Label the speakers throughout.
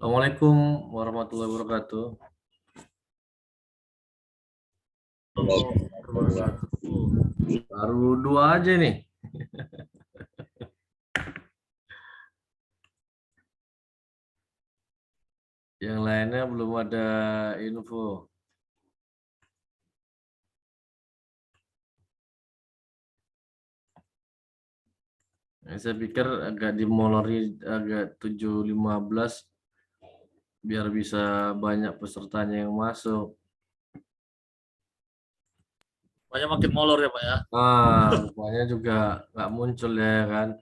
Speaker 1: Assalamualaikum warahmatullahi wabarakatuh.
Speaker 2: Halo, wabarakatuh.
Speaker 1: Baru dua aja nih. Yang lainnya belum ada info. Saya pikir agak dimolori agak 7.15 biar bisa banyak pesertanya yang masuk.
Speaker 2: Banyak makin molor ya Pak ya.
Speaker 1: Rupanya juga nggak muncul ya kan.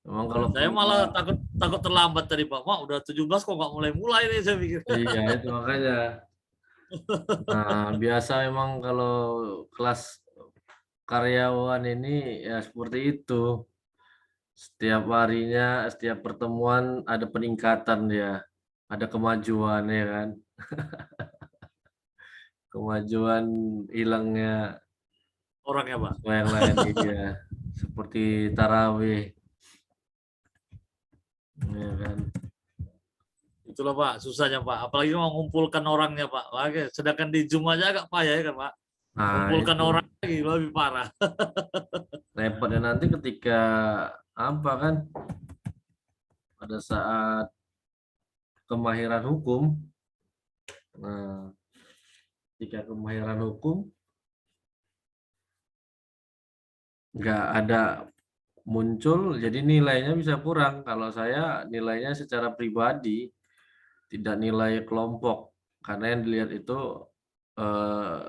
Speaker 1: Memang kalau
Speaker 2: Saya malah takut terlambat tadi Pak. Mak udah 17 kok nggak mulai-mulai nih saya pikir.
Speaker 1: iya itu makanya. Nah, biasa memang kalau kelas karyawan ini ya seperti itu. Setiap harinya, setiap pertemuan ada peningkatan dia, ada kemajuan ya kan. Kemajuan hilangnya
Speaker 2: Orang ya Pak.
Speaker 1: siswa yang lain iya. Seperti tarawih ya kan.
Speaker 2: Itulah Pak, susahnya Pak. Apalagi mau mengumpulkan orangnya Pak. Lagi, sedangkan di Zoom aja agak payah ya kan Pak.
Speaker 1: Nah,
Speaker 2: Mengumpulkan
Speaker 1: itu
Speaker 2: orang lagi lebih parah.
Speaker 1: repotnya nanti ketika apa kan pada saat kemahiran hukum. Nah, ketika kemahiran hukum nggak ada muncul, jadi nilainya bisa kurang. Kalau saya nilainya secara pribadi, tidak nilai kelompok. Karena yang dilihat itu eh,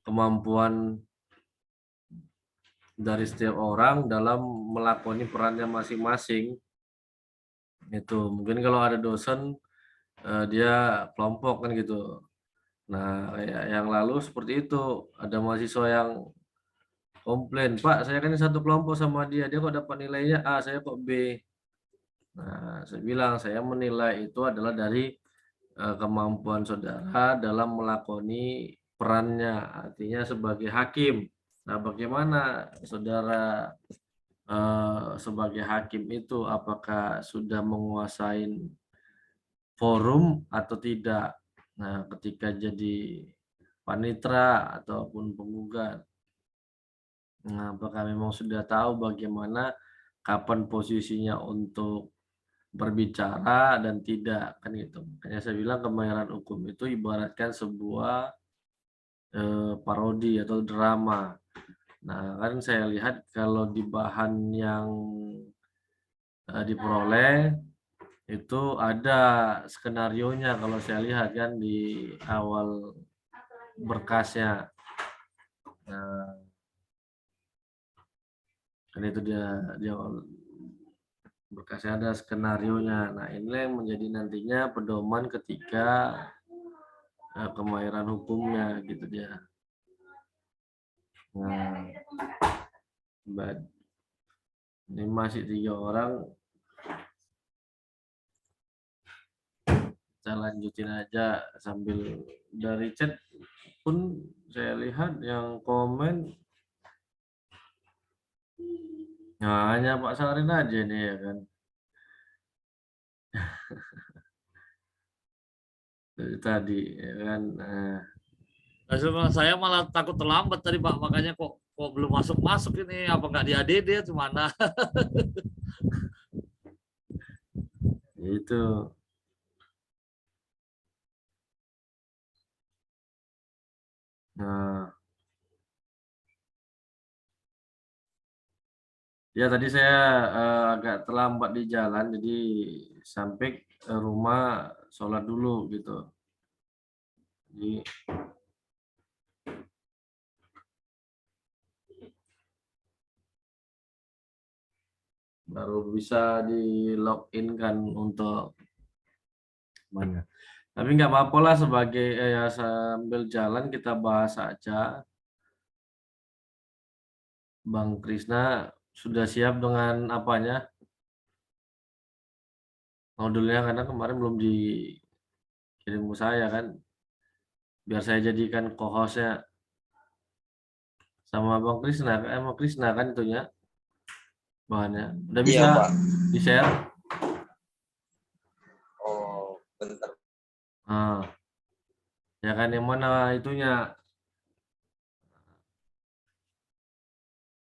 Speaker 1: kemampuan dari setiap orang dalam melakoni perannya masing-masing. Itu mungkin kalau ada dosen dia kelompok kan gitu. Nah, yang lalu seperti itu, ada mahasiswa yang komplain, Pak, saya kan satu kelompok sama dia kok dapat nilainya A, saya kok B. Nah, saya bilang saya menilai itu adalah dari kemampuan saudara dalam melakoni perannya, artinya sebagai hakim. Nah, bagaimana saudara sebagai hakim itu apakah sudah menguasai forum atau tidak? Nah, ketika jadi panitera ataupun penggugat, nah, apakah memang sudah tahu bagaimana kapan posisinya untuk berbicara dan tidak kan gitu. Makanya saya bilang kemahiran hukum itu ibaratkan sebuah parodi atau drama. Nah, kan saya lihat kalau di bahan yang diperoleh itu ada skenarionya kalau saya lihat kan di awal berkasnya. Nah, kan itu dia awal berkasnya ada skenarionya. Nah, ini yang menjadi nantinya pedoman ketika kemahiran hukumnya gitu dia. Nah, ini masih 3 orang, kita lanjutin aja sambil dari chat pun saya lihat yang komen nah, hanya Pak Sarin aja nih ya kan. Dari tadi ya kan.
Speaker 2: Nah, saya malah takut terlambat tadi Pak. Makanya kok belum masuk ini. Apa nggak di ADD atau mana?
Speaker 1: Itu nah ya tadi saya agak terlambat di jalan jadi sampai rumah sholat dulu gitu. Jadi baru bisa di login kan untuk mana. Tapi nggak apa-apa lah sebagai ya sambil jalan kita bahas aja. Bang Krisna sudah siap dengan apanya modulnya karena kemarin belum dikirim ke saya kan. Biar saya jadikan co-hostnya sama Bang Krisna kan itunya bahannya. Udah bisa
Speaker 3: Iya, Pak.
Speaker 1: di-share?
Speaker 3: Oh,
Speaker 1: Ah, ya kan yang mana itunya?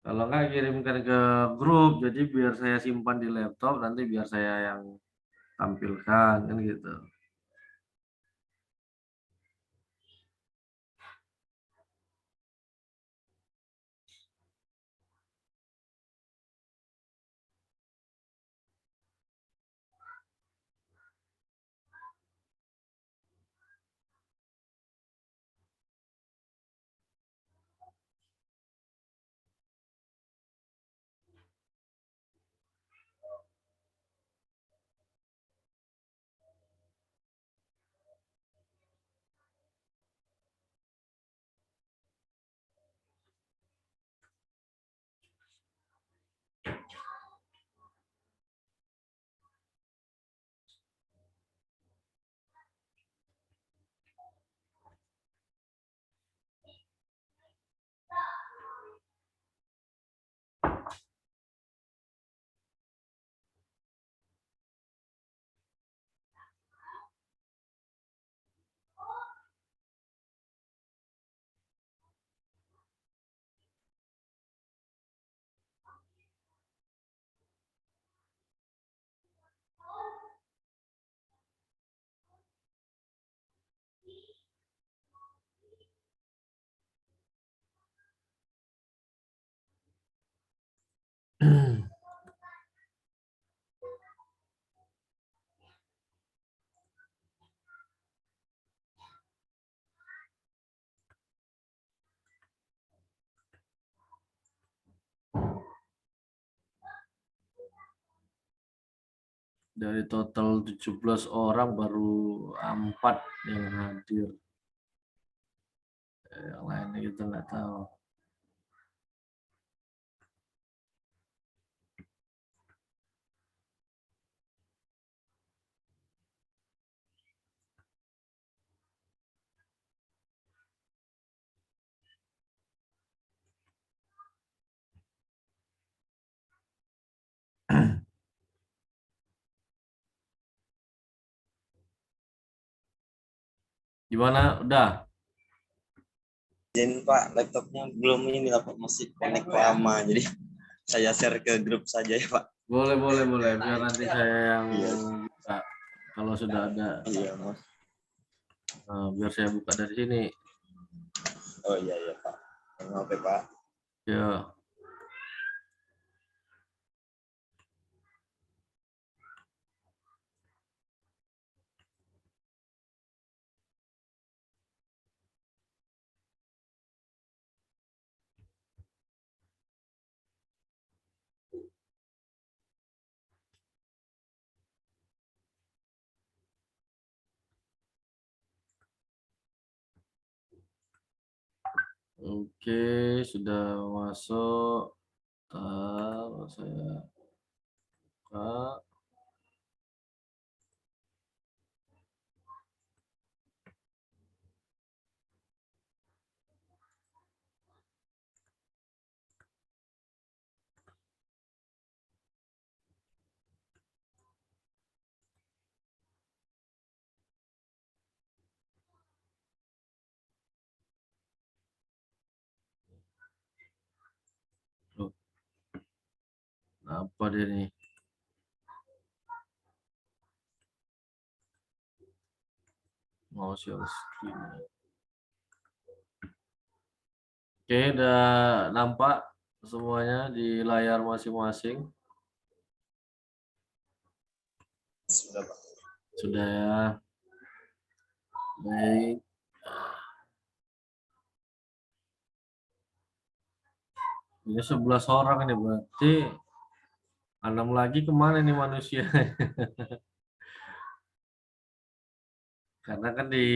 Speaker 1: Kalau nggak kirimkan ke grup, jadi biar saya simpan di laptop, nanti biar saya yang tampilkan kan gitu. Dari total 17 orang baru 4 yang hadir. Yang lainnya kita nggak tahu. Gimana? Udah?
Speaker 3: Izin Pak, laptopnya belum ini lah Pak, masih connect lama. Jadi saya share ke grup saja ya Pak.
Speaker 1: Boleh, boleh, boleh. Biar nanti saya yang
Speaker 3: Iya.
Speaker 1: buka. Kalau sudah ada,
Speaker 3: Iya Mas.
Speaker 1: biar saya buka dari sini.
Speaker 3: Oh iya ya Pak. Maaf ya Pak.
Speaker 1: Ya. Oke, sudah masuk. Saya buka. Loh, apa dia nih? Mau share screen. Oke, udah nampak semuanya di layar masing-masing.
Speaker 3: Sudah Pak.
Speaker 1: Sudah ya. Baik. Ini 11 orang ini berarti 6 lagi kemana nih manusia? Karena kan di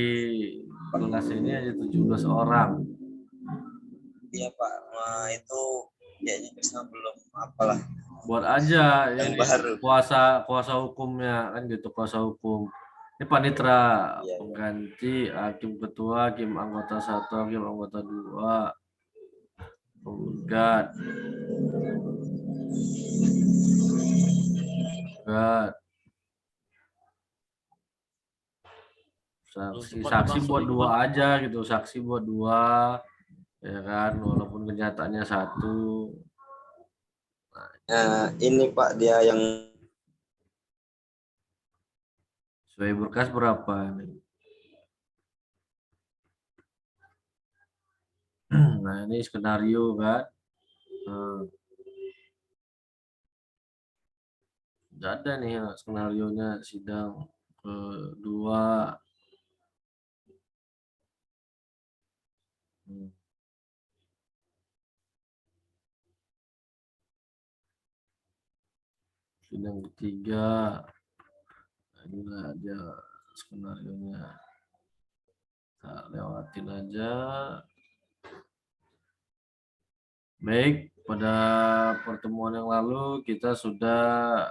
Speaker 1: kelas ini aja 17 orang.
Speaker 3: Iya Pak. Nah itu kayaknya bisa belum apalah
Speaker 1: Buat aja
Speaker 3: yang
Speaker 1: ini
Speaker 3: baru.
Speaker 1: kuasa hukumnya kan gitu, kuasa hukum. Ini panitera
Speaker 3: Iya.
Speaker 1: pengganti hakim ketua, hakim anggota 1, hakim anggota 2, penggugat. Penggugat. Saksi buat dua aja gitu, saksi buat dua, ya kan, walaupun kenyataannya satu.
Speaker 3: Ini Pak, dia yang
Speaker 1: Sesuai berkas berapa nih? Nah, ini skenario kan. Nggak ada nih ya, skenarionya sidang kedua. Sidang ketiga. Inilah aja skenarionya. Kita lewatin aja. Baik, pada pertemuan yang lalu kita sudah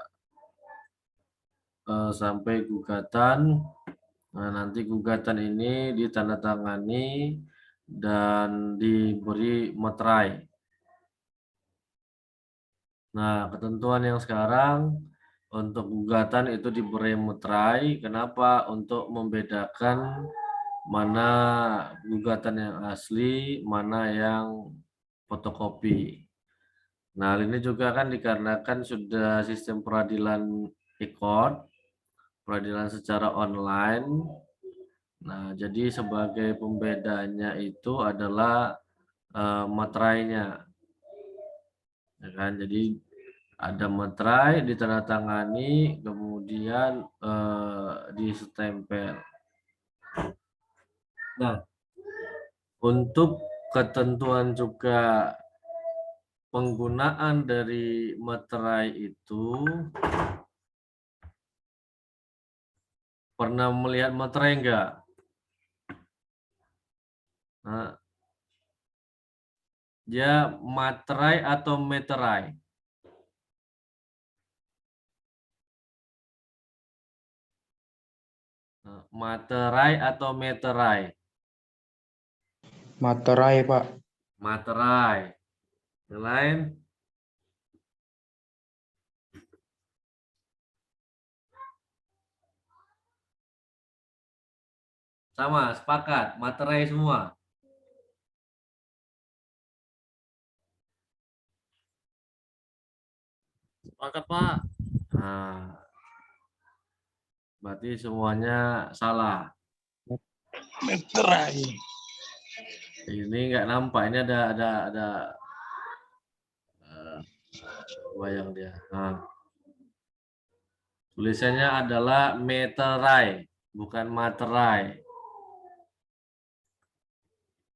Speaker 1: sampai gugatan. Nah, nanti gugatan ini ditandatangani dan diberi materai. Nah, ketentuan yang sekarang untuk gugatan itu diberi materai. Kenapa? Untuk membedakan mana gugatan yang asli, mana yang fotokopi. Nah, hal ini juga kan dikarenakan sudah sistem peradilan e-court, peradilan secara online. Nah, jadi sebagai pembedanya itu adalah materainya. Ya kan? Jadi ada materai ditandatangani, kemudian distempel. Nah, untuk ketentuan juga penggunaan dari materai itu, pernah melihat materai enggak? Nah, dia materai atau meterai? Nah, materai atau meterai?
Speaker 4: Materai, Pak.
Speaker 1: Materai. Yang lain? Sama, sepakat. Materai semua.
Speaker 2: Sepakat, Pak.
Speaker 1: Nah, berarti semuanya salah.
Speaker 4: Materai.
Speaker 1: Ini nggak nampak. Ini ada wayang dia. Nah, tulisannya adalah meterai, bukan materai.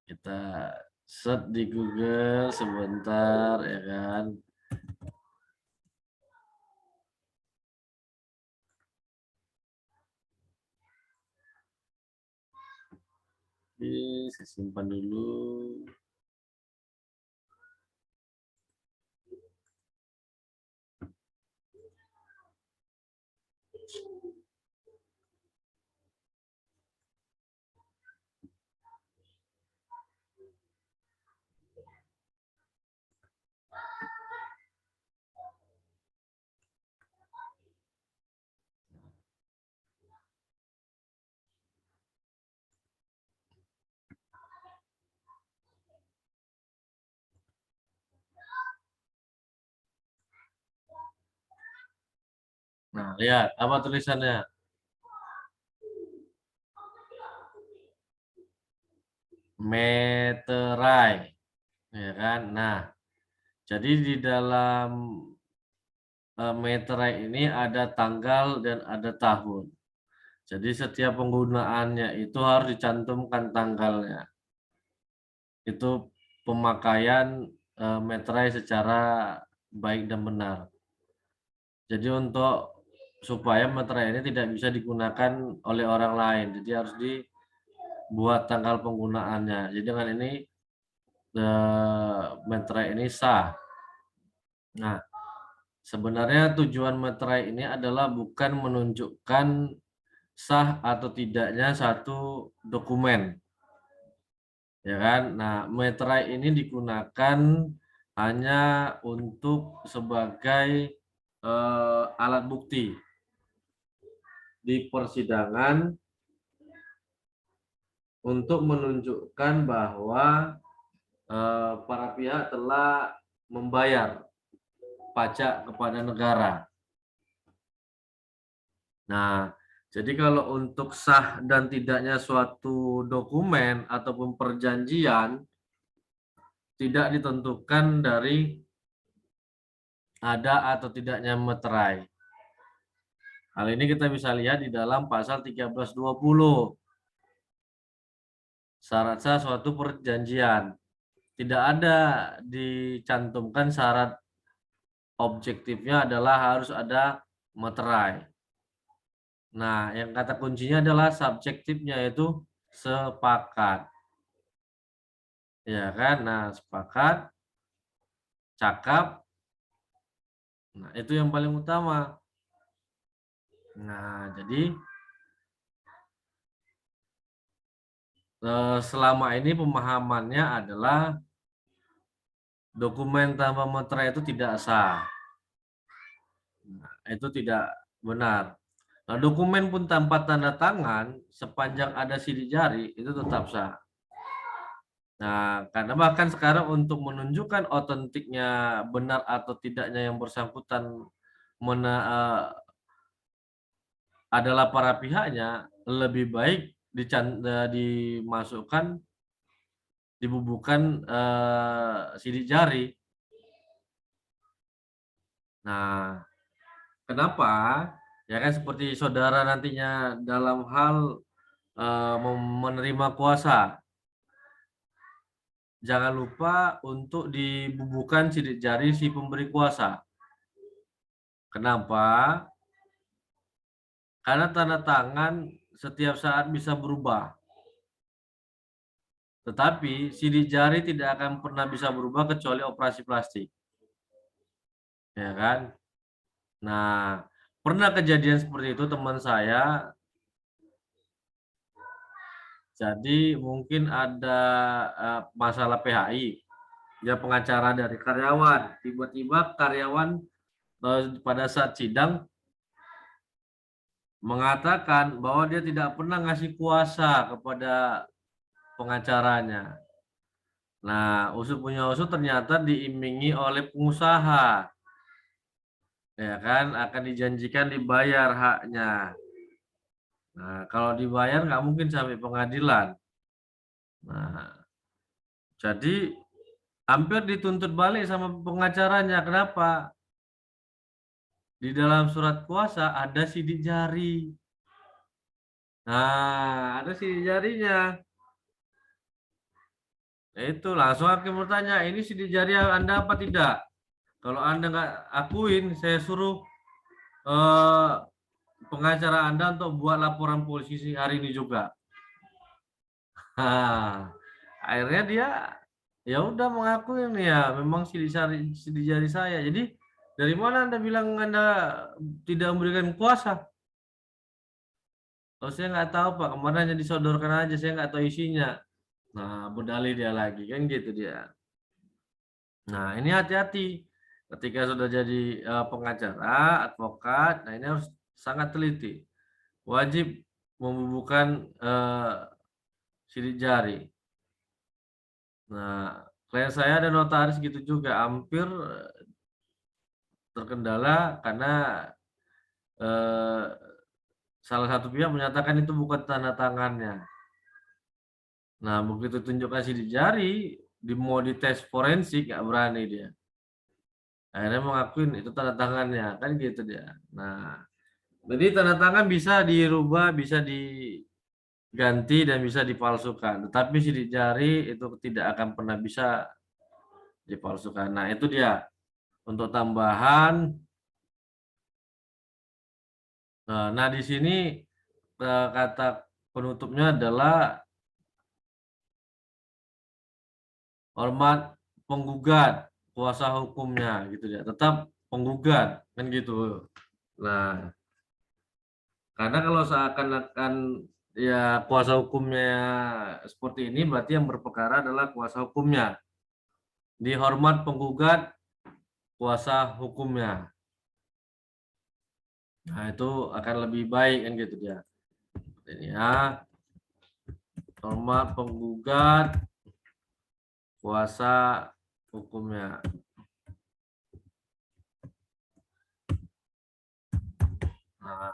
Speaker 1: Kita search di Google sebentar, ya kan. Oke, saya simpan dulu. Nah, lihat apa tulisannya? Meterai, ya kan? Nah, jadi di dalam meterai ini ada tanggal dan ada tahun. Jadi setiap penggunaannya itu harus dicantumkan tanggalnya. Itu pemakaian meterai secara baik dan benar. Jadi untuk supaya meterai ini tidak bisa digunakan oleh orang lain, jadi harus dibuat tanggal penggunaannya. Jadi dengan ini meterai ini sah. Nah, sebenarnya tujuan meterai ini adalah bukan menunjukkan sah atau tidaknya satu dokumen, ya kan. Nah, meterai ini digunakan hanya untuk sebagai alat bukti di persidangan untuk menunjukkan bahwa para pihak telah membayar pajak kepada negara. Nah, jadi kalau untuk sah dan tidaknya suatu dokumen ataupun perjanjian tidak ditentukan dari ada atau tidaknya meterai. Hal ini kita bisa lihat di dalam pasal 1320. Syarat sah suatu perjanjian. Tidak ada dicantumkan syarat objektifnya adalah harus ada meterai. Nah, yang kata kuncinya adalah subjektifnya, yaitu sepakat. Ya kan? Nah, sepakat, cakap. Nah, itu yang paling utama. Nah, jadi selama ini pemahamannya adalah dokumen tanpa meterai itu tidak sah. Nah, itu tidak benar. Nah, dokumen pun tanpa tanda tangan sepanjang ada sidik jari itu tetap sah. Nah, karena bahkan sekarang untuk menunjukkan otentiknya benar atau tidaknya yang bersangkutan adalah para pihaknya, lebih baik dimasukkan, dibubuhkan sidik jari. Nah, kenapa? Ya kan seperti saudara nantinya dalam hal menerima kuasa. Jangan lupa untuk dibubuhkan sidik jari si pemberi kuasa. Kenapa? Karena tanda tangan setiap saat bisa berubah. Tetapi sidik jari tidak akan pernah bisa berubah kecuali operasi plastik. Ya kan? Nah, pernah kejadian seperti itu teman saya. Jadi mungkin ada masalah PHI. Dia pengacara dari karyawan. Tiba-tiba karyawan pada saat sidang mengatakan bahwa dia tidak pernah ngasih kuasa kepada pengacaranya. Nah, usut punya usut ternyata diiming-imingi oleh pengusaha. Ya kan, akan dijanjikan dibayar haknya. Nah, kalau dibayar nggak mungkin sampai pengadilan. Nah, jadi hampir dituntut balik sama pengacaranya. Kenapa? Di dalam surat kuasa ada sidik jari. Nah, ada sidik jarinya. Nah, itu langsung hakim bertanya, ini sidik jari Anda apa tidak? Kalau Anda nggak akuin, saya suruh pengacara Anda untuk buat laporan polisi hari ini juga. Nah, akhirnya dia ya udah mengakui ini ya memang sidik jari saya. Jadi dari mana Anda bilang Anda tidak memberikan kuasa? Oh, saya nggak tahu Pak, kemarin hanya disodorkan aja, saya nggak tahu isinya. Nah, berdalih dia lagi kan gitu dia. Nah, ini hati-hati ketika sudah jadi pengacara, advokat. Nah, ini harus sangat teliti. Wajib membubuhkan sidik jari. Nah, klien saya ada notaris gitu juga, hampir terkendala karena salah satu pihak menyatakan itu bukan tanda tangannya. Nah, begitu tunjukkan sidik jari, mau dites forensik nggak berani dia. Akhirnya mengakuin itu tanda tangannya, kan gitu dia. Nah, jadi tanda tangan bisa dirubah, bisa diganti dan bisa dipalsukan. Tetapi sidik jari itu tidak akan pernah bisa dipalsukan. Nah, itu dia. Untuk tambahan, nah di sini kata penutupnya adalah hormat penggugat kuasa hukumnya gitu ya, tetap penggugat kan gitu. Nah, karena kalau seakan-akan ya kuasa hukumnya seperti ini, berarti yang berperkara adalah kuasa hukumnya. Dihormat penggugat kuasa hukumnya. Nah, itu akan lebih baik kan gitu ya. Ini ya. Hormat penggugat, kuasa hukumnya. Nah,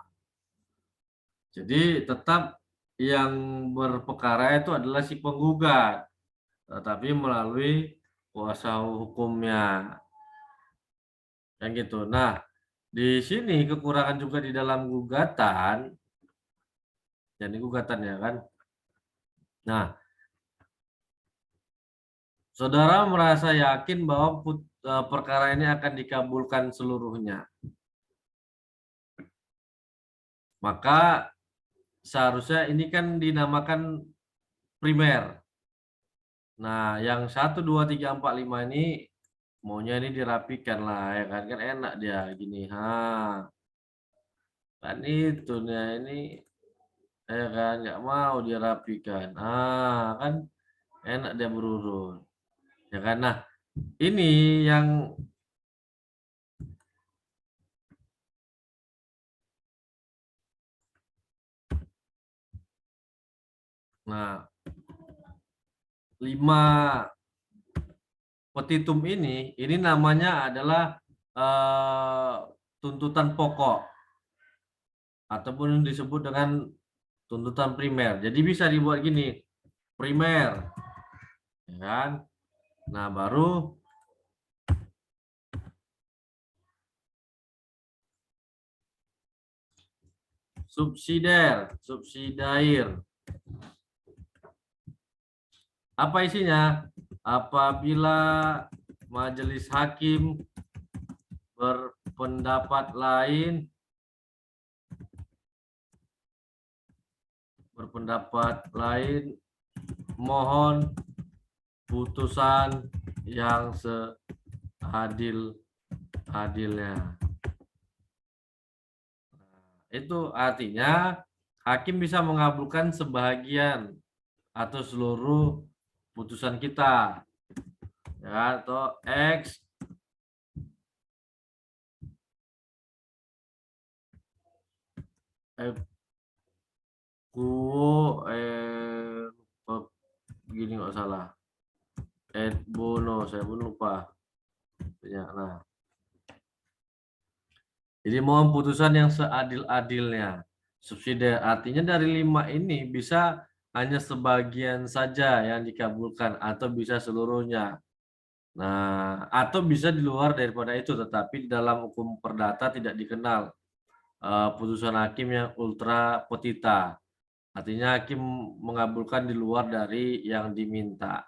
Speaker 1: jadi tetap yang berperkara itu adalah si penggugat, tetapi melalui kuasa hukumnya. Yang gitu. Nah, di sini kekurangan juga di dalam gugatan, jadi gugatan ya kan. Nah, saudara merasa yakin bahwa perkara ini akan dikabulkan seluruhnya. Maka seharusnya ini kan dinamakan primer. Nah, yang 1, 2, 3, 4, 5 ini maunya ini dirapikan lah ya kan. Kan enak dia gini. Kan itu nih ini ya kan nggak mau dirapikan. Kan enak dia berurut. Ya kan. Nah, ini yang nah 5 petitum ini namanya adalah tuntutan pokok ataupun disebut dengan tuntutan primer. Jadi bisa dibuat gini, primer, ya kan? Nah baru subsidiar. Apa isinya? Apabila majelis hakim berpendapat lain, mohon putusan yang seadil-adilnya. Itu artinya hakim bisa mengabulkan sebagian atau seluruh putusan kita, ya, atau X gini nggak salah, et bono, saya pun lupa. Nah, jadi mohon putusan yang seadil-adilnya. Subsidiar artinya dari 5 ini bisa hanya sebagian saja yang dikabulkan atau bisa seluruhnya. Nah, atau bisa di luar daripada itu, tetapi dalam hukum perdata tidak dikenal putusan hakim yang ultra petita. Artinya hakim mengabulkan di luar dari yang diminta.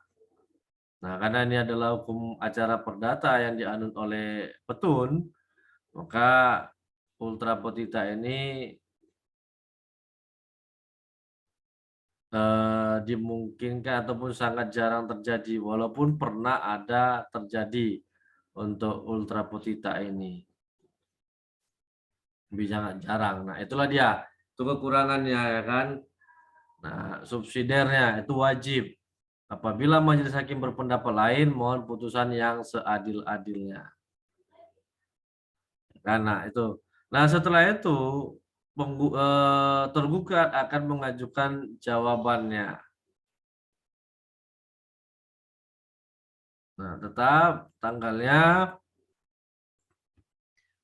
Speaker 1: Nah, karena ini adalah hukum acara perdata yang dianut oleh petun, maka ultra petita ini dimungkinkan ataupun sangat jarang terjadi, walaupun pernah ada terjadi untuk ultra petita ini. Lebih sangat jarang. Nah, itulah dia. Itu kekurangannya ya kan. Nah, subsidiarnya itu wajib. Apabila majelis hakim berpendapat lain, mohon putusan yang seadil-adilnya. Karena itu. Nah, setelah itu tergugat akan mengajukan jawabannya. Nah, tetap tanggalnya.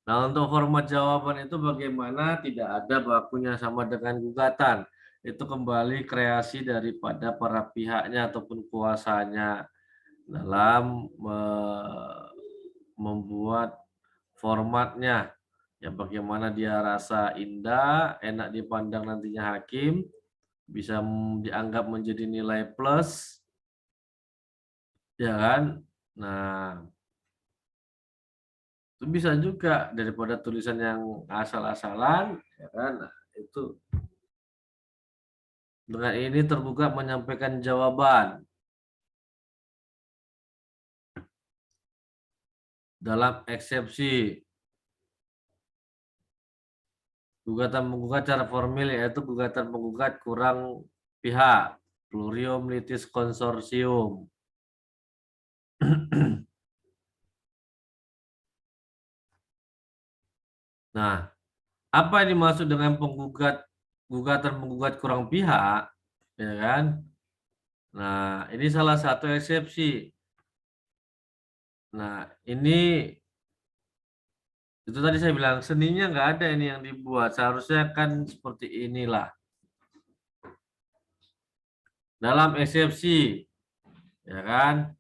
Speaker 1: Nah, untuk format jawaban itu bagaimana? Tidak ada bakunya sama dengan gugatan. Itu kembali kreasi daripada para pihaknya ataupun kuasanya dalam membuat formatnya. Ya bagaimana dia rasa indah, enak dipandang nantinya hakim, bisa dianggap menjadi nilai plus, ya kan? Nah, itu bisa juga daripada tulisan yang asal-asalan, ya kan? Nah, itu dengan ini tergugat menyampaikan jawaban dalam eksepsi gugatan menggugat cara formil, yaitu gugatan menggugat kurang pihak, plurium litis konsorsium. Nah, apa yang dimaksud dengan gugatan menggugat kurang pihak, ya kan? Nah, ini salah satu eksepsi. Nah, ini itu tadi saya bilang seninya nggak ada ini yang dibuat. Seharusnya kan seperti inilah. Dalam eksepsi, ya kan?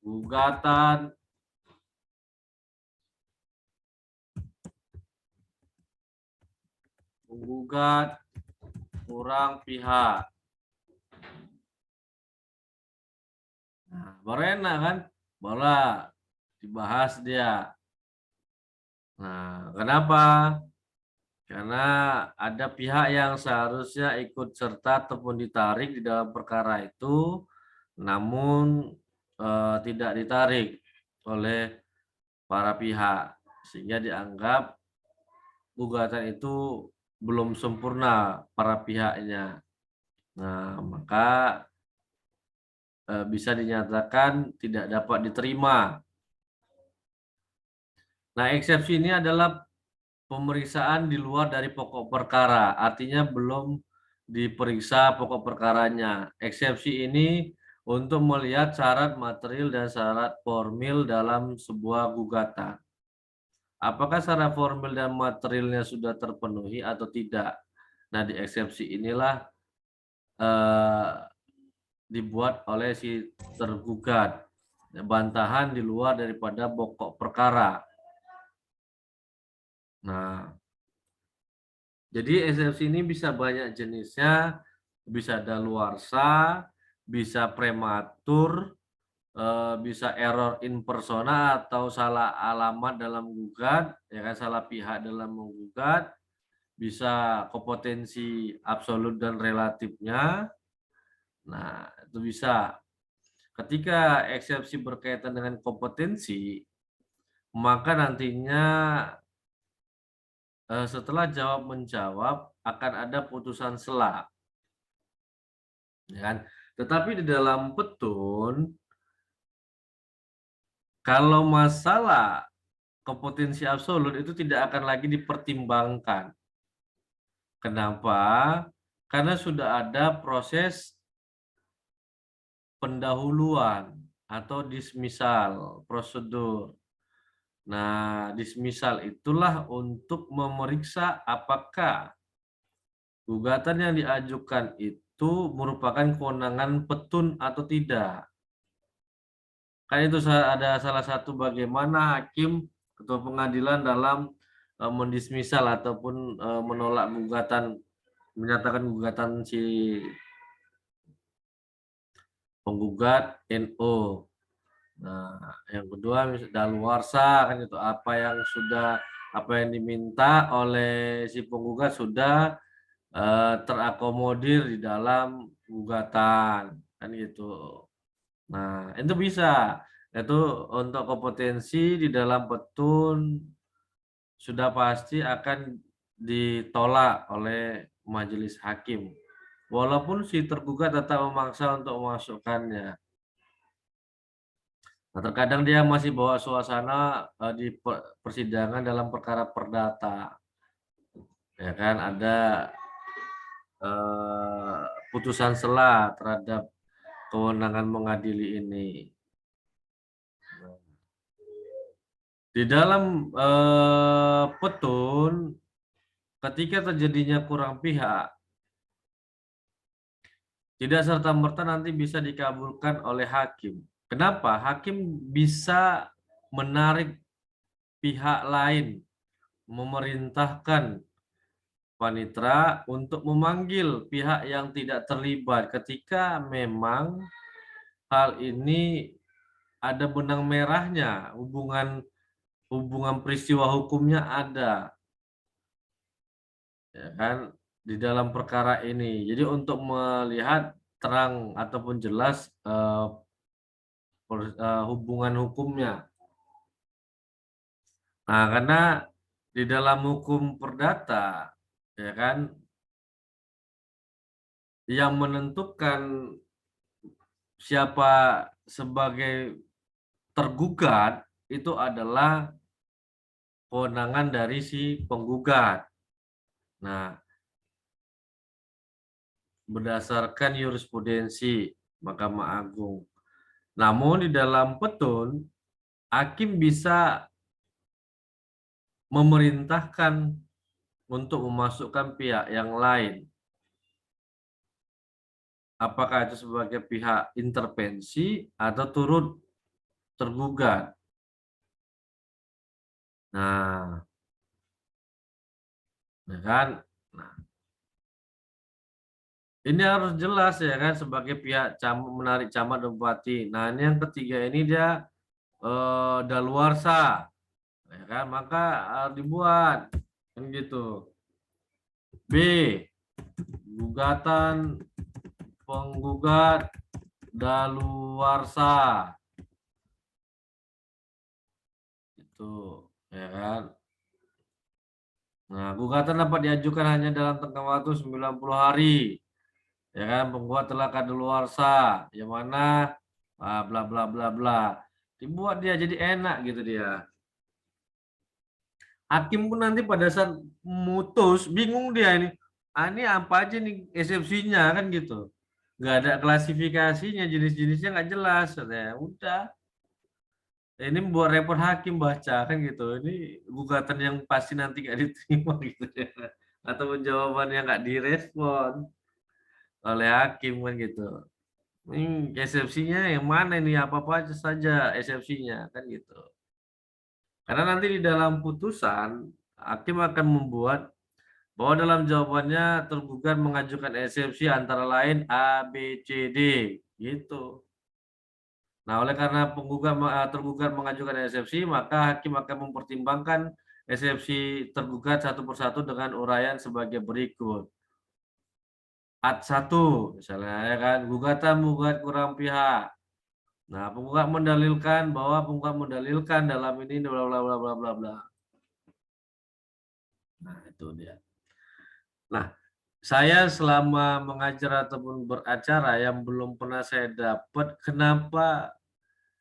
Speaker 1: Gugatan menggugat kurang pihak. Nah, baru enak kan? Bola dibahas dia. Nah, kenapa? Karena ada pihak yang seharusnya ikut serta ataupun ditarik di dalam perkara itu, namun tidak ditarik oleh para pihak, sehingga dianggap gugatan itu belum sempurna para pihaknya. Nah, maka bisa dinyatakan tidak dapat diterima. Nah, eksepsi ini adalah pemeriksaan di luar dari pokok perkara, artinya belum diperiksa pokok perkaranya. Eksepsi ini untuk melihat syarat material dan syarat formil dalam sebuah gugatan. Apakah syarat formil dan materialnya sudah terpenuhi atau tidak? Nah, di eksepsi inilah dibuat oleh si tergugat, bantahan di luar daripada pokok perkara. Nah, jadi eksepsi ini bisa banyak jenisnya, bisa daluarsa, bisa prematur, bisa error in persona atau salah alamat dalam gugat, ya kan, salah pihak dalam menggugat, bisa kompetensi absolut dan relatifnya. Nah, itu bisa. Ketika eksepsi berkaitan dengan kompetensi, maka nantinya setelah jawab menjawab akan ada putusan sela, ya kan? Tetapi di dalam petun, kalau masalah kompetensi absolut itu tidak akan lagi dipertimbangkan. Kenapa? Karena sudah ada proses pendahuluan atau dismisal prosedur. Nah, dismisal itulah untuk memeriksa apakah gugatan yang diajukan itu merupakan kewenangan petun atau tidak. Kan itu ada salah satu bagaimana hakim ketua pengadilan dalam mendismisal ataupun menolak gugatan, menyatakan gugatan si penggugat NO. Nah, yang kedua daluarsa kan itu apa yang diminta oleh si penggugat sudah terakomodir di dalam gugatan kan gitu. Nah, itu bisa. Itu untuk kompetensi di dalam petun sudah pasti akan ditolak oleh majelis hakim. Walaupun si tergugat tetap memaksa untuk memasukkannya. Nah, terkadang dia masih bawa suasana di persidangan dalam perkara perdata. Ya kan, ada putusan sela terhadap kewenangan mengadili ini. Di dalam petun, ketika terjadinya kurang pihak, tidak serta-merta nanti bisa dikabulkan oleh hakim. Kenapa? Hakim bisa menarik pihak lain, memerintahkan panitera untuk memanggil pihak yang tidak terlibat ketika memang hal ini ada benang merahnya, hubungan peristiwa hukumnya ada, ya kan, di dalam perkara ini. Jadi untuk melihat terang ataupun jelas hubungan hukumnya. Nah, karena di dalam hukum perdata, ya kan, yang menentukan siapa sebagai tergugat itu adalah kewenangan dari si penggugat. Nah, berdasarkan jurisprudensi Mahkamah Agung. Namun di dalam petun, hakim bisa memerintahkan untuk memasukkan pihak yang lain. Apakah itu sebagai pihak intervensi atau turut tergugat. Nah, ya kan? Nah, ini harus jelas ya kan sebagai pihak menarik camat dan bupati. Nah, ini yang ketiga ini dia daluarsa, ya kan? Maka harus dibuat kan gitu. B, gugatan penggugat daluarsa. Itu, ya kan? Nah, gugatan dapat diajukan hanya dalam tenggang waktu 90 hari. Ya kan, penggugat telah kadaluarsa, yang mana bla bla bla bla. Dibuat dia jadi enak gitu dia. Hakim pun nanti pada saat mutus bingung dia ini. Ini apa aja nih eksepsinya kan gitu. Nggak ada klasifikasinya, jenis-jenisnya nggak jelas. Ya udah. Ini buat repot hakim baca kan gitu. Ini gugatan yang pasti nanti nggak diterima gitu ya. Atau jawabannya nggak direspon oleh hakim kan gitu. Ini eksepsinya yang mana ini, apa-apa aja saja eksepsinya kan gitu. Karena nanti di dalam putusan hakim akan membuat bahwa dalam jawabannya tergugat mengajukan eksepsi antara lain A, B, C, D gitu. Nah, oleh karena tergugat mengajukan eksepsi, maka hakim akan mempertimbangkan eksepsi tergugat satu persatu dengan uraian sebagai berikut. Ad 1 misalnya ya kan, gugatan menggugat kurang pihak. Nah, penggugat mendalilkan bahwa penggugat mendalilkan dalam ini bla bla bla bla bla bla. Nah, itu dia. Nah, saya selama mengajar ataupun beracara yang belum pernah saya dapat kenapa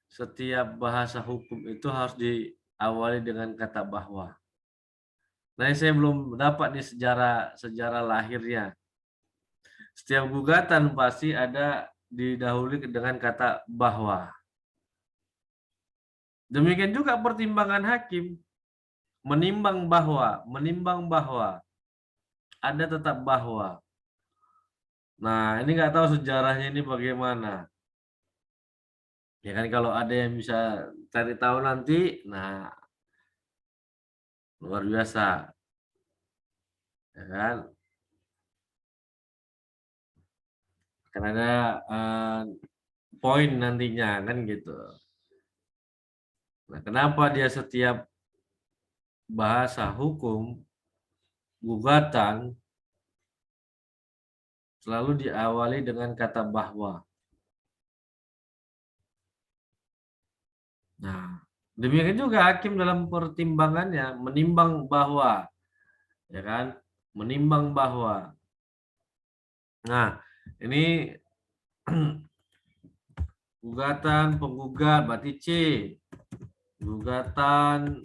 Speaker 1: setiap bahasa hukum itu harus diawali dengan kata bahwa. Nah, saya belum dapat nih sejarah lahirnya. Setiap gugatan pasti ada didahului dengan kata bahwa. Demikian juga pertimbangan hakim menimbang bahwa ada tetap bahwa. Nah, ini nggak tahu sejarahnya ini bagaimana. Ya kan kalau ada yang bisa cari tahu nanti, nah luar biasa, ya kan? Karena ada poin nantinya kan gitu. Nah, kenapa dia setiap bahasa hukum gugatan selalu diawali dengan kata bahwa. Nah, demikian juga hakim dalam pertimbangannya menimbang bahwa, ya kan? Menimbang bahwa. Nah, ini gugatan penggugat berarti C. Gugatan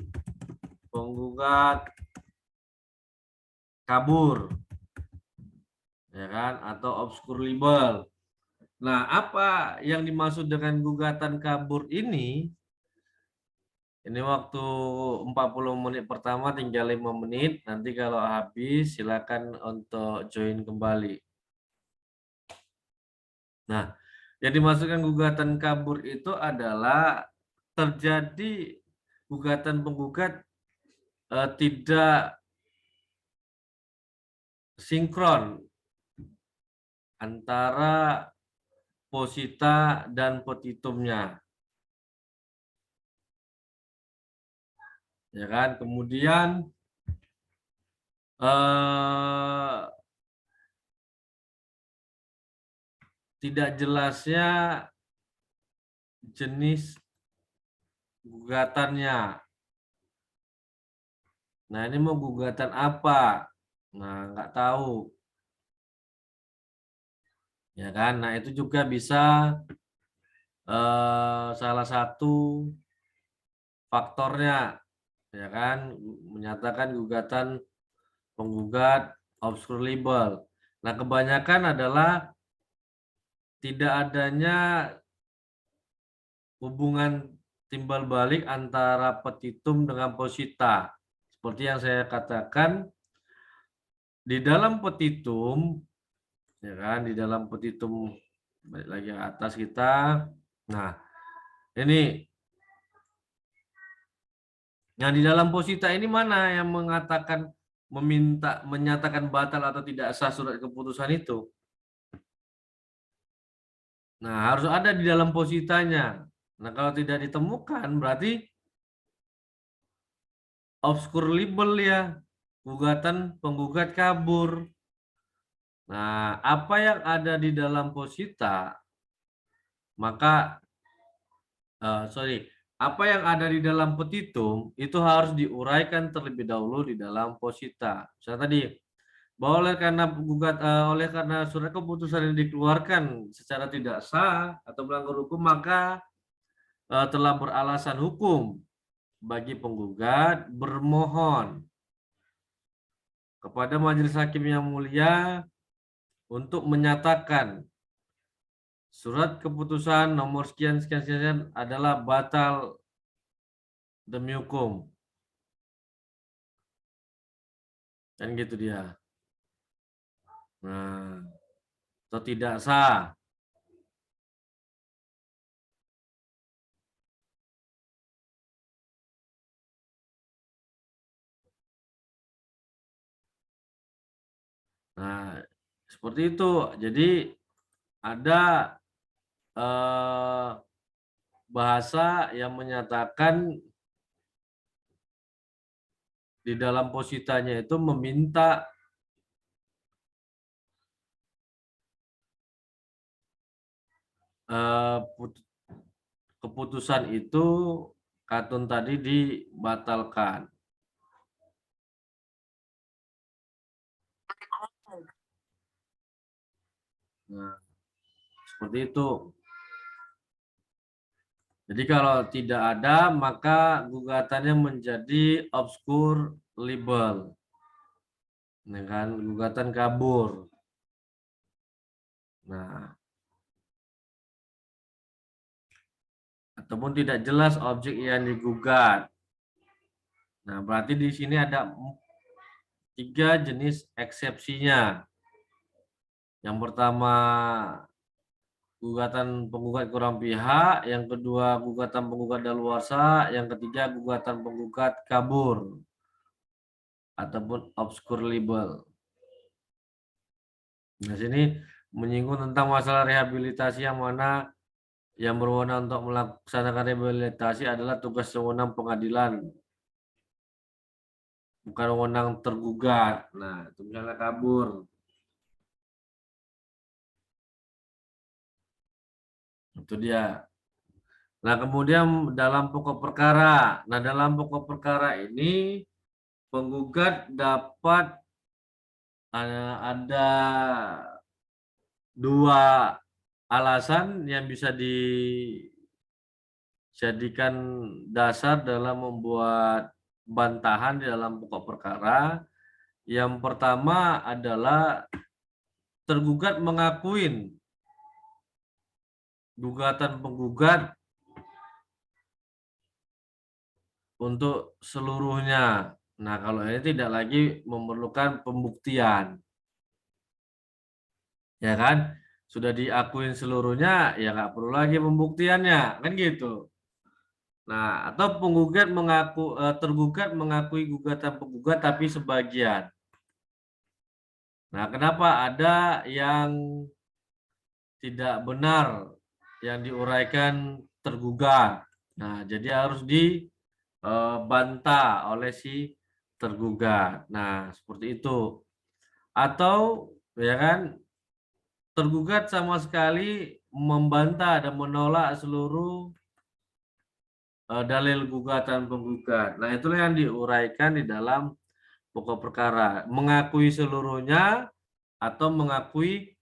Speaker 1: penggugat kabur, ya kan? Atau obscure libel. Nah, apa yang dimaksud dengan gugatan kabur ini? Ini waktu 40 menit pertama tinggal 5 menit. Nanti kalau habis silakan untuk join kembali. Nah, yang dimaksudkan gugatan kabur itu adalah terjadi gugatan penggugat tidak sinkron antara posita dan petitumnya. Ya kan? Kemudian tidak jelasnya jenis gugatannya. Nah, ini mau gugatan apa? Nah, nggak tahu. Ya kan? Nah, itu juga bisa salah satu faktornya, ya kan? Menyatakan gugatan penggugat obscure libel. Nah, kebanyakan adalah tidak adanya hubungan timbal balik antara petitum dengan posita. Seperti yang saya katakan, di dalam petitum, ya kan, di dalam petitum, balik lagi ke atas kita. Nah, ini yang di dalam posita ini mana yang mengatakan menyatakan batal atau tidak sah surat keputusan itu? Nah, harus ada di dalam positanya. Nah, kalau tidak ditemukan berarti obscure libel ya, gugatan penggugat kabur. Nah, apa yang ada di dalam posita, maka apa yang ada di dalam petitum itu harus diuraikan terlebih dahulu di dalam posita. Misalnya tadi, bahwa oleh karena surat keputusan yang dikeluarkan secara tidak sah atau melanggar hukum, maka telah beralasan hukum bagi penggugat bermohon kepada majelis hakim yang mulia untuk menyatakan surat keputusan nomor sekian sekian sekian adalah batal demi hukum. Dan gitu dia. Nah, atau tidak sah. Nah, seperti itu. Jadi ada bahasa yang menyatakan di dalam positanya itu meminta keputusan itu katun tadi dibatalkan. Nah, seperti itu. Jadi kalau tidak ada, maka gugatannya menjadi obscure libel. Nah, kan, gugatan kabur. Nah, ataupun tidak jelas objek yang digugat. Nah, berarti di sini ada 3 jenis eksepsinya. Yang pertama, gugatan penggugat kurang pihak, yang kedua gugatan penggugat daluarsa, yang ketiga gugatan penggugat kabur ataupun obscure libel. Nah, sini menyinggung tentang masalah rehabilitasi yang mana yang berwenang untuk melaksanakan rehabilitasi adalah tugas wewenang pengadilan, bukan wewenang tergugat. Nah, itu misalnya kabur. Itu dia. Nah, kemudian dalam pokok perkara. Nah, dalam pokok perkara ini penggugat dapat ada 2 alasan yang bisa dijadikan dasar dalam membuat bantahan di dalam pokok perkara. Yang pertama adalah tergugat mengakuin gugatan penggugat untuk seluruhnya. Nah, kalau ini tidak lagi memerlukan pembuktian. Ya kan? Sudah diakuin seluruhnya, ya nggak perlu lagi pembuktiannya, kan gitu. Nah, atau tergugat mengakui gugatan penggugat tapi sebagian. Nah, kenapa ada yang tidak benar yang diuraikan tergugat? Nah, jadi harus dibantah oleh si tergugat. Nah, seperti itu. Atau ya kan, tergugat sama sekali membantah dan menolak seluruh dalil gugatan penggugat. Nah, itulah yang diuraikan di dalam pokok perkara. Mengakui seluruhnya atau mengakui